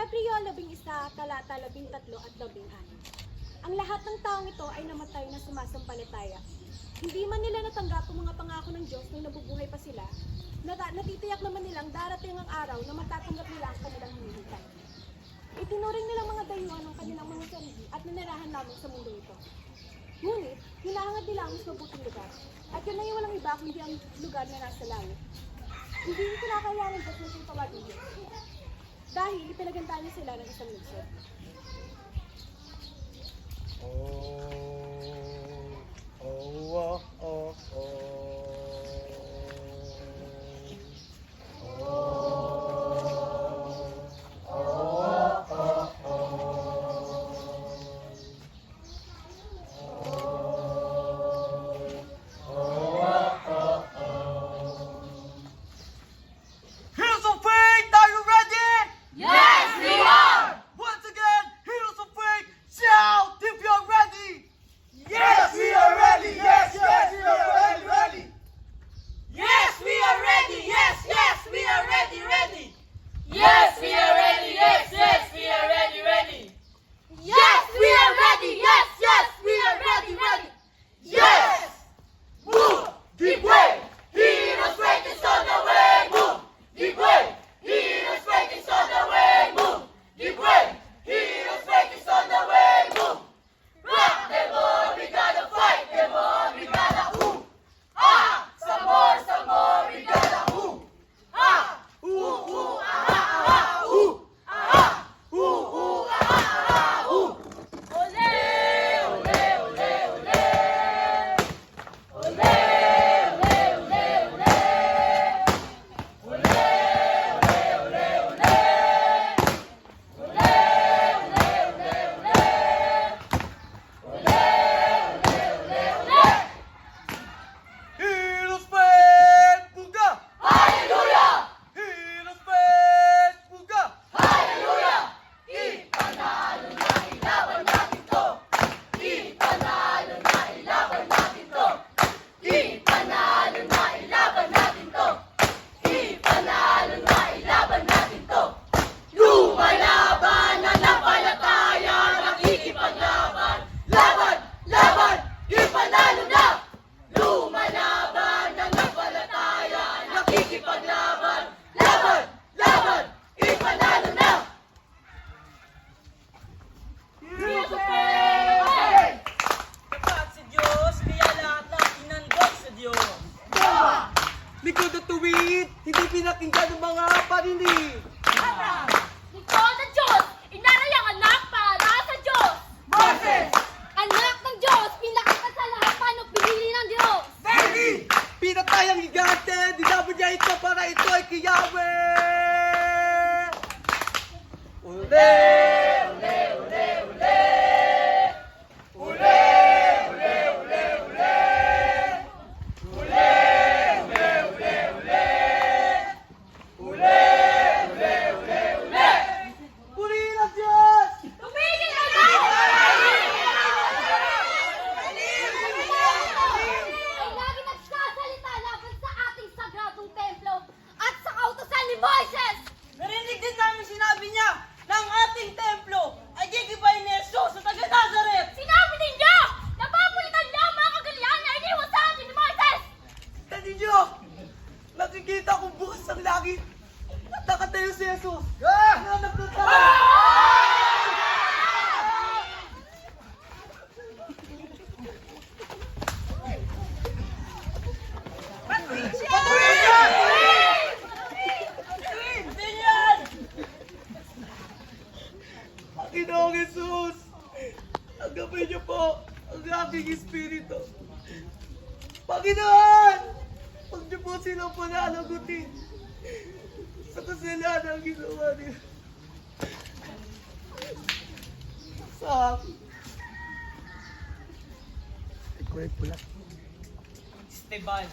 Hebreo 11, talata 13 at 16. Ang lahat ng taong ito ay namatay na sumasampalataya. Hindi man nila natanggap ang mga pangako ng Diyos nung nabubuhay pa sila, natitiyak naman nilang darating ang araw na matatanggap nila ang kanilang hinihintay. Itinuring nilang mga dayuhan ng kanilang mga sarili at nanirahan lamang sa mundo ito. Ngunit, hinahangad nila ang mas mabuting lugar. At yun ay walang iba kundi ang lugar na nasa langit. Hindi kinakaya ng Diyos na siyang tawagin Diyos. Dahil ipinagandaan niya sila ng isang lungsod. Heroes of Faith, are you ready? Yes, we are! Once again, Heroes of Faith, shout if you're ready! Yes, we are ready! Yes, yes, we are ready, ready! Yes, we are ready! Yes, yes, we are ready, ready! Yes, we are ready! Yes, yes, we are ready, ready! Yes, we are ready! Yes, yes, we are ready, ready! Yes! Move! Give way! Heroes Faith is on the way! Move! Give way! Heroes Faith is on the way! Move! Give way! Heroes Faith is on the way! Move! Rock them all! We gotta fight them all! We gotta ooh! Ah! Some more, we gotta ooh! Ah! Ooh, ooh, ah, ah, ah, ooh! Ah! Ooh, ooh, ah, ah, ah, ooh! Ole! Ole, ole, ole! Ole! Ole, ole, ole! Ole, ole, ole, ole! Ole, ole, ole, ole! Ole, ole, ole, ole! Heroes Faith, buga! Hallelujah! Heroes Faith, buga! Hallelujah! Ipanalo na ilaban natin to! Ipanalo na ilaban natin to! Ipanalo na ilaban natin to! Ipanalo na ilaban natin to! Lumalaban na napalataya, nakikipaglaban! Laban! Laban! Ipanalo na! Lumalaban na napalataya, nakikipaglaban! Laban! Laban! Ipanalo na! Heroes of Faith! Tapat si Diyos, kaya lahat ng inandog sa Diyos. Likod at tuwid, hindi pinakinggan ng mga parinig. Ikaw ng Diyos, inarayang anak para sa Diyos! Moses! Anak ng Diyos, pinakita sa lahat paano pinili ng Diyos! David! Pinatay ang higante, dinabon niya ito para ito ay kay Yahweh! Ule! Ule! Ule! Ule! Ule! Ule! Ule! Ule! Ule! Ule! Ule! Ule! Ule! Ule! Ule! Ule! Purihin ang Diyos! Tumigil ka na! Ay lagi nagsasalita laban sa ating sagradong templo at sa kautosan ni Moises! Narinig din namin sinabi niya na ang ating templo ay gigibayin ni Jesus sa taga Nazareth. Sinabi din niya na papulitan niya ang mga kagalian na iniwan sa atin ni Moises! Dali niyo! Nakikita kong bukas ang langit at nakatayo si Jesus! Na nagtatawag! Hindi yan! Panginoong Jesus! Tanggapin niyo po ang aking espiritu. Panginoon! Huwag niyo po silang pananagutin sa kasalanan ang ginawa niyo sa akin. Esteban,